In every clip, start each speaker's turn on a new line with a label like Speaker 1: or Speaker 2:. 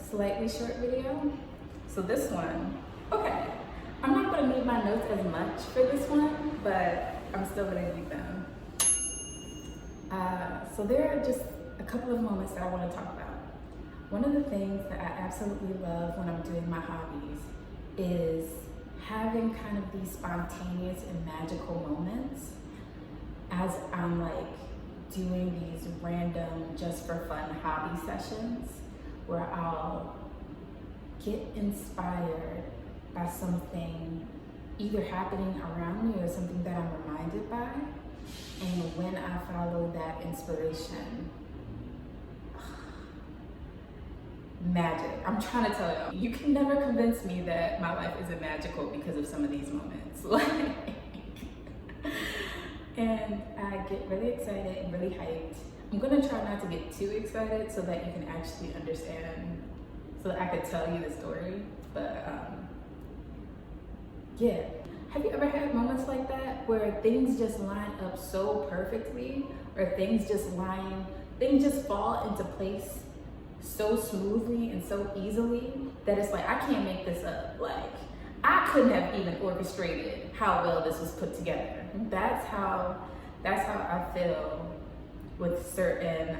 Speaker 1: slightly short video. So this one, okay, I'm not gonna need my notes as much for this one, but I'm still gonna need them. So there are just a couple of moments that I wanna talk about. One of the things that I absolutely love when I'm doing my hobbies is having kind of these spontaneous and magical moments as I'm like doing these random just for fun hobby sessions where I'll get inspired by something either happening around me or something that I'm reminded by. And when I follow that inspiration, magic. I'm trying to tell you, you can never convince me that my life isn't magical because of some of these moments. And I get really excited and really hyped. I'm gonna try not to get too excited so that you can actually understand, so that I could tell you the story. But yeah. Have you ever had moments like that where things just line up so perfectly, or things just fall into place so smoothly and so easily that it's like, I can't make this up. Like, I couldn't have even orchestrated how well this was put together. That's how I feel with certain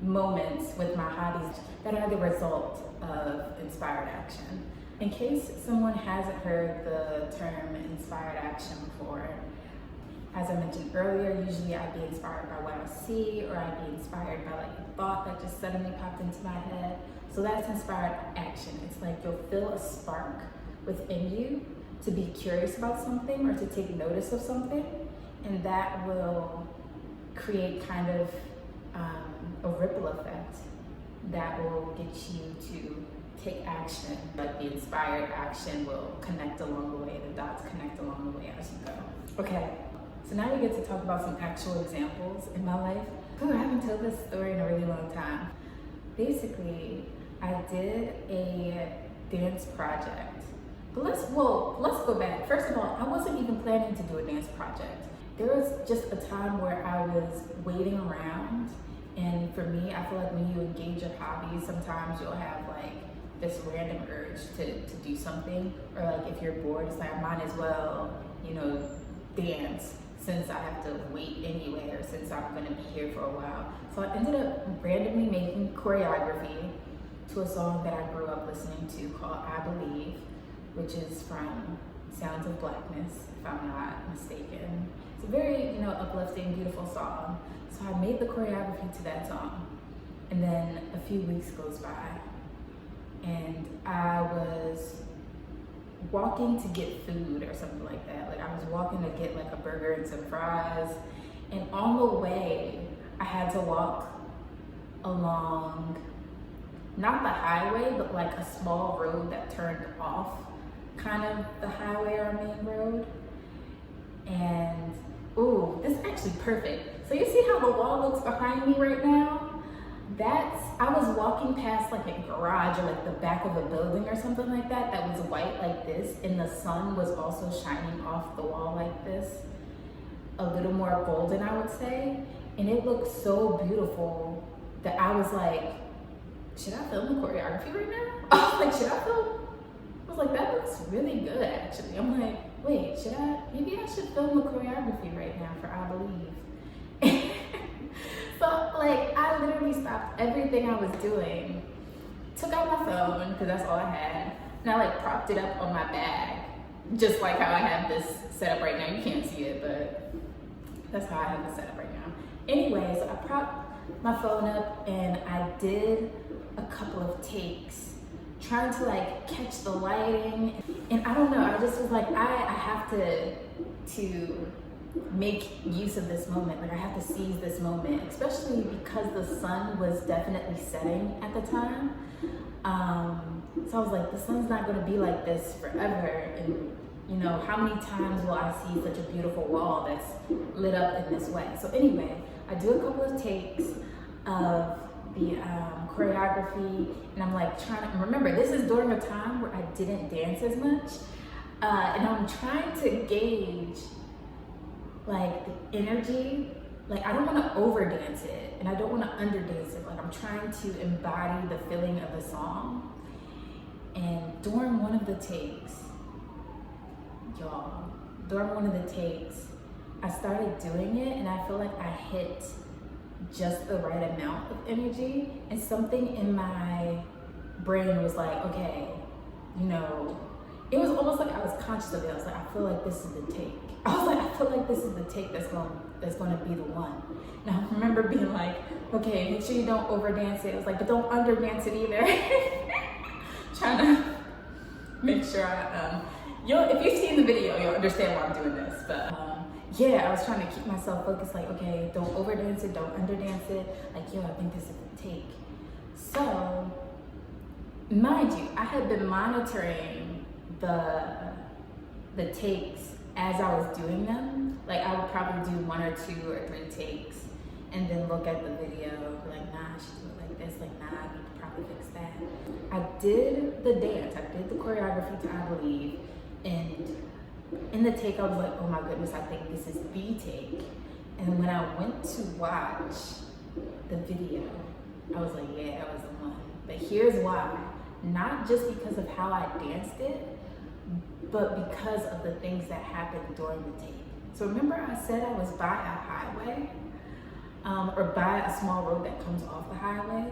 Speaker 1: moments with my hobbies that are the result of inspired action. In case someone hasn't heard the term inspired action before, as I mentioned earlier, usually I'd be inspired by what I see, or I'd be inspired by like a thought that just suddenly popped into my head. So that's inspired action. It's like you'll feel a spark within you to be curious about something or to take notice of something, and that will create kind of a ripple effect that will get you to take action. Like the inspired action will connect along the way, the dots connect along the way as you go. Okay. So now we get to talk about some actual examples in my life. I haven't told this story in a really long time. Basically, I did a dance project. But let's go back. First of all, I wasn't even planning to do a dance project. There was just a time where I was waiting around, and for me, I feel like when you engage your hobbies, sometimes you'll have like this random urge to do something, or like if you're bored, it's like I might as well, dance, since I have to wait anyway, or since I'm gonna be here for a while. So I ended up randomly making choreography to a song that I grew up listening to called I Believe, which is from Sounds of Blackness, if I'm not mistaken. It's a very, uplifting, beautiful song. So I made the choreography to that song. And then a few weeks goes by, and I was walking to get food or something like that. Like I was walking to get like a burger and some fries, and on the way I had to walk along not the highway, but like a small road that turned off kind of the highway or main road. And ooh, this is actually perfect. So you see how the wall looks behind me right now? I was walking past like a garage or like the back of a building or something like that was white like this, and the sun was also shining off the wall like this, a little more golden, I would say. And it looked so beautiful that I was like, should I film the choreography right now? I was like, should I film? I was like, that looks really good actually. I'm like, wait, maybe I should film the choreography right now for I Believe. So like, I literally stopped everything I was doing, took out my phone, because that's all I had, and I like propped it up on my bag, just like how I have this set up right now. You can't see it, but that's how I have it set up right now. Anyway, so I propped my phone up and I did a couple of takes, trying to like catch the lighting. And I don't know, I just was like, I have to make use of this moment. Like I have to seize this moment, especially because the sun was definitely setting at the time. So I was like, the sun's not gonna be like this forever. And how many times will I see such a beautiful wall that's lit up in this way? So anyway, I do a couple of takes of the choreography, and I'm like trying to remember, this is during a time where I didn't dance as much. And I'm trying to gauge like the energy like, I don't want to over dance it and I don't want to under dance it. Like, I'm trying to embody the feeling of the song. And during one of the takes, I started doing it and I feel like I hit just the right amount of energy, and something in my brain was like, okay, you know, it was almost like I was conscious of it. I was like, I feel like this is the take. I was like, I feel like this is the take that's going to be the one. And I remember being like, okay, make sure you don't over dance it. I was like, but don't under dance it either. Trying to make sure if you've seen the video, you'll understand why I'm doing this. But yeah, I was trying to keep myself focused, like, okay, don't over dance it, don't under dance it. Like, yo, I think this is the take. So, mind you, I had been monitoring the takes as I was doing them. Like, I would probably do 1 or 2 or 3 takes and then look at the video, like, nah, I should do it like this, like, nah, I need to probably fix that. I did the dance, I did the choreography to I Believe, and in the take I was like, oh my goodness, I think this is the take. And when I went to watch the video, I was like, yeah, that was the one. But here's why. Not just because of how I danced it, but because of the things that happened during the take. So remember I said I was by a highway, or by a small road that comes off the highway?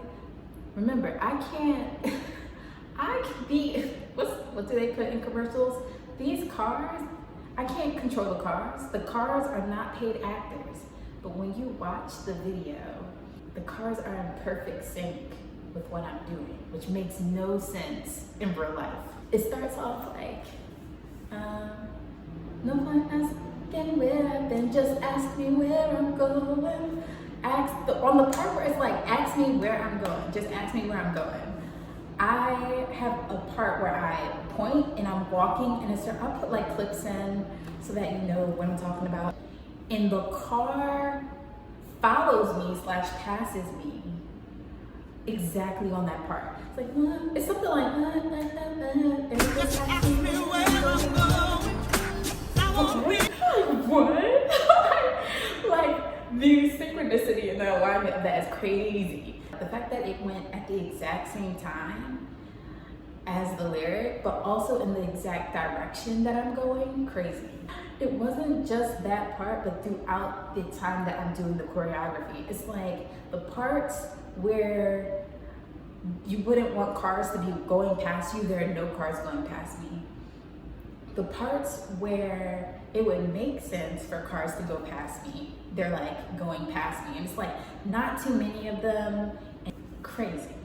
Speaker 1: Remember, I can be, what do they put in commercials? These cars, I can't control the cars. The cars are not paid actors. But when you watch the video, the cars are in perfect sync with what I'm doing, which makes no sense in real life. It starts off like, no point asking where I've been, just ask me where I'm going. On the part where it's like, ask me where I'm going, just ask me where I'm going. I have a part where I point and I'm walking, and I'll put like clips in so that you know what I'm talking about. And the car follows me / passes me exactly on that part. It's like, what? It's something like, and it's just ask me where I'm going. What? Like, the synchronicity and the alignment of that is crazy. The fact that it went at the exact same time as the lyric, but also in the exact direction that I'm going, crazy. It wasn't just that part, but throughout the time that I'm doing the choreography. It's like the parts where you wouldn't want cars to be going past you, there are no cars going past me. The parts where it would make sense for cars to go past me, they're like going past me. And it's like not too many of them. Crazy.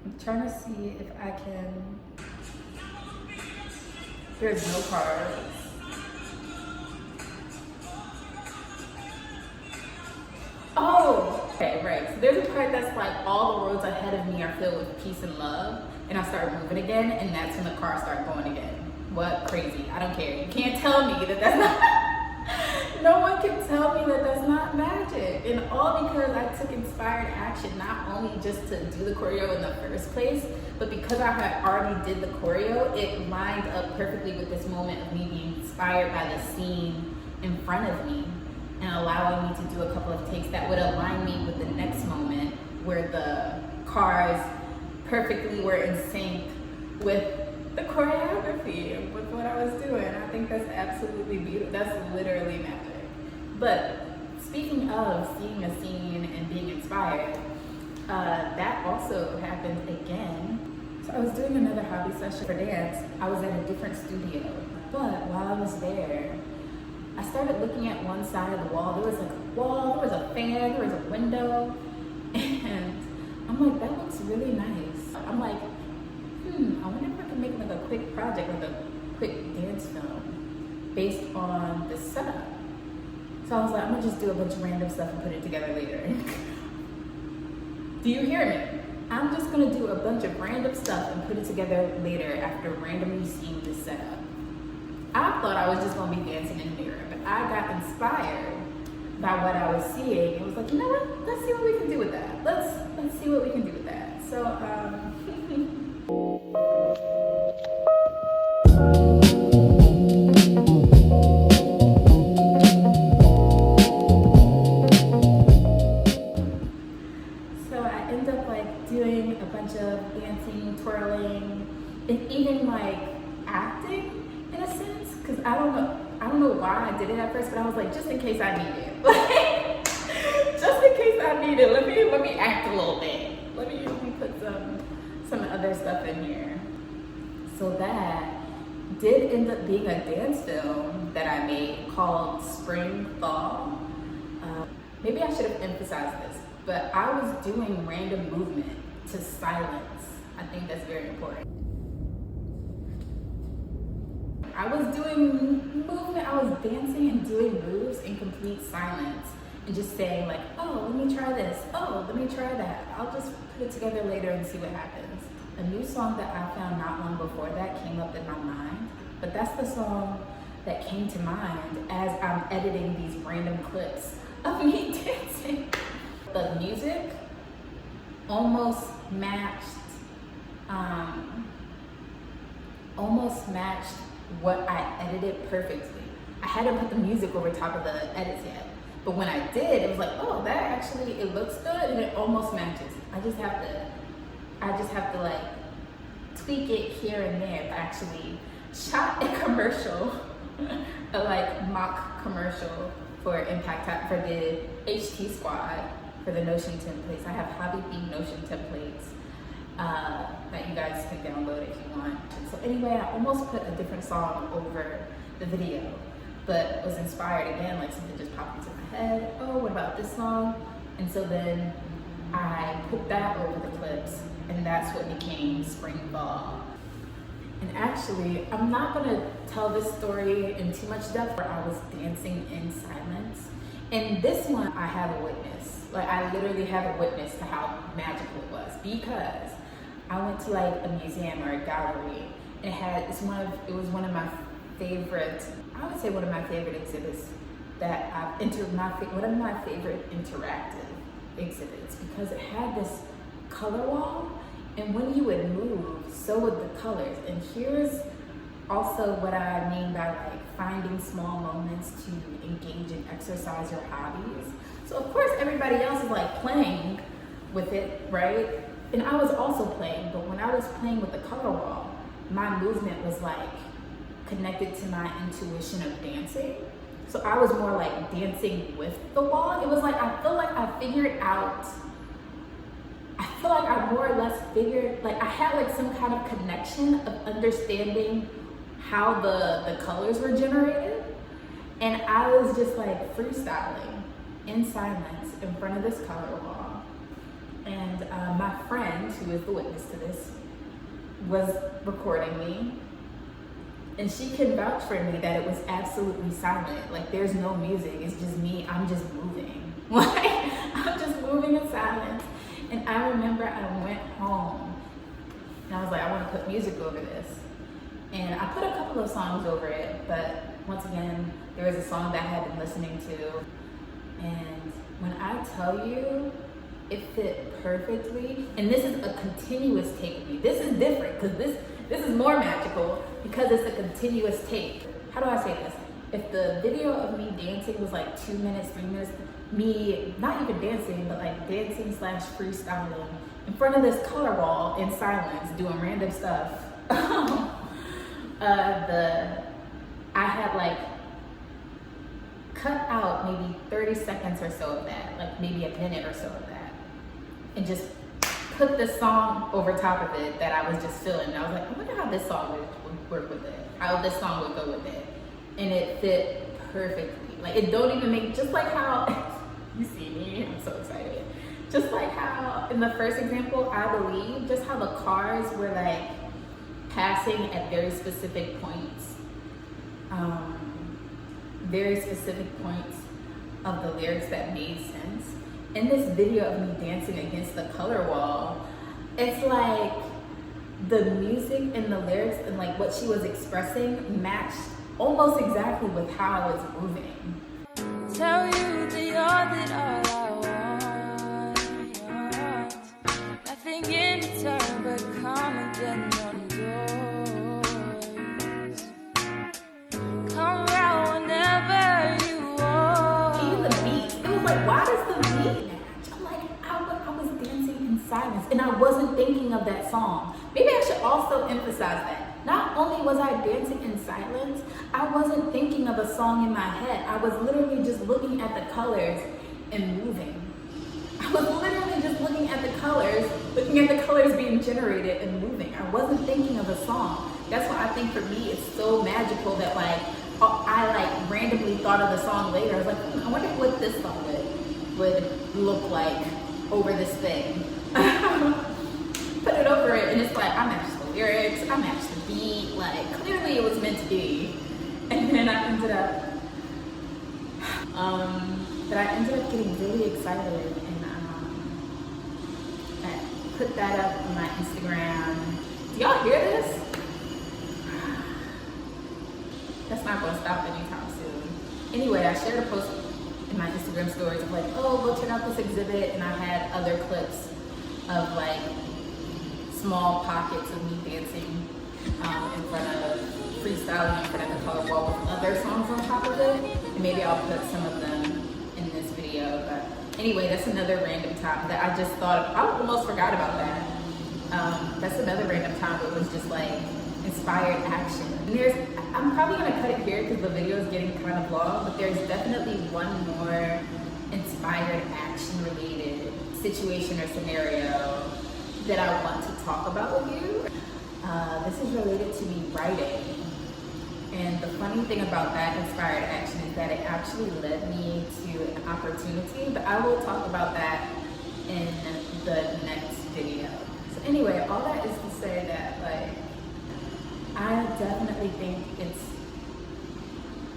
Speaker 1: I'm trying to see if I can. There's no cars. Oh, okay, right. So there's a part that's like all the roads ahead of me are filled with peace and love, and I start moving again, and that's when the cars start going again. What? Crazy. I don't care. You can't tell me that that's not. No one can tell me that that's not magic. And all because I took inspired action, not only just to do the choreo in the first place, but because I had already did the choreo, it lined up perfectly with this moment of me being inspired by the scene in front of me and allowing me to do a couple of takes that would align me with the next moment where the cars perfectly were in sync with the choreography and with what I was doing. I think that's absolutely beautiful. That's literally magic. But speaking of seeing a scene and being inspired, that also happened again. So I was doing another hobby session for dance. I was at a different studio, but while I was there, I started looking at one side of the wall. There was like a wall, there was a fan, there was a window, and I'm like, that looks really nice. I'm like, I wonder if I can make like a quick project, like a quick dance film based on this setup. So I was like, I'm gonna just do a bunch of random stuff and put it together later. Do you hear me? I'm just gonna do a bunch of random stuff and put it together later after randomly seeing this setup. I thought I was just gonna be dancing in the mirror, but I got inspired by what I was seeing. It was like, you know what? Let's see what we can do with that. Let's see what we can do with that. So know why I did it at first, but I was like, just in case I need it. Like, just in case I need it, let me act a little bit. Let me put some other stuff in here. So that did end up being a dance film that I made called Spring Thaw. Maybe I should have emphasized this, but I was doing random movement to silence. I think that's very important. I was doing movement, I was dancing and doing moves in complete silence and just saying like, oh, let me try this. Oh, let me try that. I'll just put it together later and see what happens. A new song that I found not long before that came up in my mind, but that's the song that came to mind as I'm editing these random clips of me dancing. The music almost matched what I edited perfectly. I hadn't put the music over top of the edits yet, but when I did, it was like, oh, that actually, it looks good and it almost matches. I just have to like tweak it here and there. I actually shot a commercial, a like mock commercial for for the HT Squad, for the Notion templates. I have hobby-themed Notion templates that you guys can download if you want. So anyway, I almost put a different song over the video, but was inspired again, like something just popped into my head. Oh, what about this song? And so then I put that over the clips, and that's what became Spring Thaw. And actually, I'm not gonna tell this story in too much depth where I was dancing in silence. And this one, I have a witness. Like, I literally have a witness to how magical it was, because I went to like a museum or a gallery. It was one of my favorite, I would say one of my favorite exhibits that I've entered, one of my favorite interactive exhibits, because it had this color wall, and when you would move, so would the colors. And here's also what I mean by like finding small moments to engage and exercise your hobbies. So of course everybody else is like playing with it, right? And I was also playing, but when I was playing with the color wall, my movement was like connected to my intuition of dancing. So I was more like dancing with the wall. It was like, I feel like I more or less figured, like I had like some kind of connection of understanding how the colors were generated. And I was just like freestyling in silence in front of this color wall. And my friend, who is the witness to this, was recording me. And she can vouch for me that it was absolutely silent. Like there's no music, it's just me, I'm just moving. Like I'm just moving in silence. And I remember I went home and I was like, I want to put music over this. And I put a couple of songs over it, but once again, there was a song that I had been listening to. And when I tell you, it fit perfectly. And this is a continuous take of me. This is different because this is more magical because it's a continuous take. How do I say this? If the video of me dancing was like 2 minutes, 3 minutes, me not even dancing, but like dancing / freestyling in front of this color wall in silence, doing random stuff. I had like cut out maybe 30 seconds or so of that, like maybe a minute or so of that, and just put the song over top of it that I was just feeling. And I was like, I wonder how this song would work with it, how this song would go with it. And it fit perfectly. Like it don't even make, just like how, you see me, I'm so excited. Just like how in the first example, I believe, just how the cars were like passing at very specific points of the lyrics that made sense. In this video of me dancing against the color wall, it's like the music and the lyrics and like what she was expressing matched almost exactly with how I was moving.
Speaker 2: Tell you that you're that all I want. Nothing in return but come again on yours. Come around whenever you want.
Speaker 1: Even the beat, it was like, why does the beat match? I'm like, I was dancing in silence and I wasn't thinking of that song. Maybe I should also emphasize that. Not only was I dancing in silence, silence, I wasn't thinking of a song in my head. I was literally just looking at the colors and moving. I was literally just looking at the colors being generated and moving. I wasn't thinking of a song. That's why I think for me it's so magical that like I like randomly thought of the song later. I was like, I wonder what this song would look like over this thing. Put it over it, and it's like I matched the lyrics, I matched the beat. Like clearly it was meant to be. And then I ended up, getting really excited, and I put that up on my Instagram. Do y'all hear this? That's not going to stop anytime soon. Anyway, I shared a post in my Instagram stories of like, oh, go check out this exhibit, and I had other clips of like small pockets of me dancing in front of freestyling in front of the color wall with other songs on top of it, and maybe I'll put some of them in this video. But anyway, that's another random time that I just thought of. I almost forgot about that. That's another random time where it was just like inspired action. And I'm probably gonna cut it here because the video is getting kind of long, but there's definitely one more inspired action related situation or scenario that I want to talk about with you. This is related to me writing. And the funny thing about that inspired action is that it actually led me to an opportunity, but I will talk about that in the next video. So anyway, all that is to say that like, I definitely think it's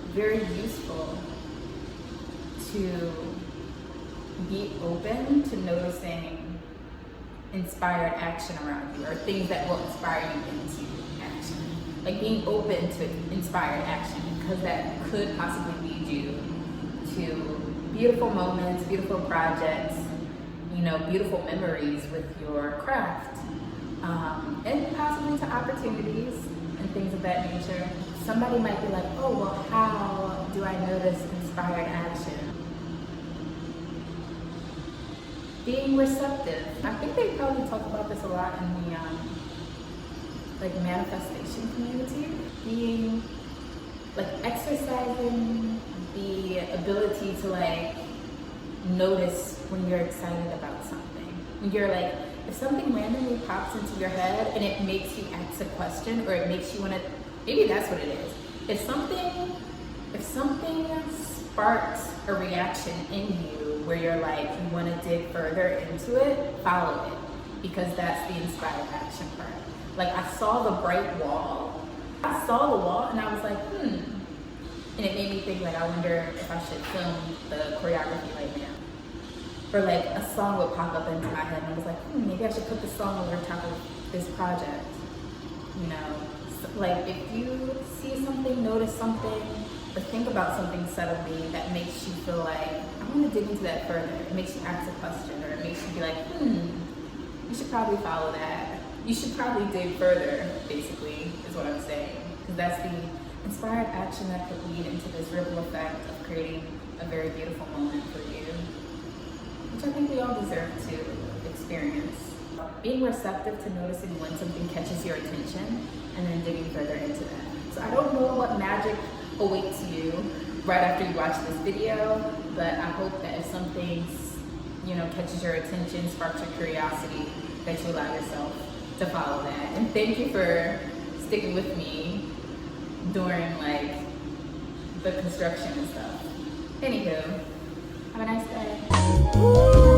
Speaker 1: very useful to be open to noticing inspired action around you, or things that will inspire you into action. Like being open to inspired action, because that could possibly lead you to beautiful moments, beautiful projects, beautiful memories with your craft, and possibly to opportunities and things of that nature. Somebody might be like, oh, well, how do I notice inspired action? Being receptive. I think they probably talk about this a lot in the like manifestation community. Being like exercising the ability to like notice when you're excited about something. When you're like, if something randomly pops into your head and it makes you ask a question, or it makes you want to, maybe that's what it is. If something sparks a reaction in you where you're like, you want to dig further into it, follow it, because that's the inspired action part. Like I saw the bright wall. I saw the wall and I was like, and it made me think like, I wonder if I should film the choreography right now. Or like a song would pop up into my head and I was like, maybe I should put this song over top of this project. So, like if you see something, notice something, or think about something suddenly that makes you feel like, I want to dig into that further. It makes you ask a question, or it makes you be like, you should probably follow that. You should probably dig further, basically, is what I'm saying. Because that's the inspired action that could lead into this ripple effect of creating a very beautiful moment for you, which I think we all deserve to experience. Being receptive to noticing when something catches your attention and then digging further into that. So I don't know what magic awaits you right after you watch this video, but I hope that if something catches your attention, sparks your curiosity, that you allow yourself to follow that. And thank you for sticking with me during like the construction and stuff. Anywho, have a nice day.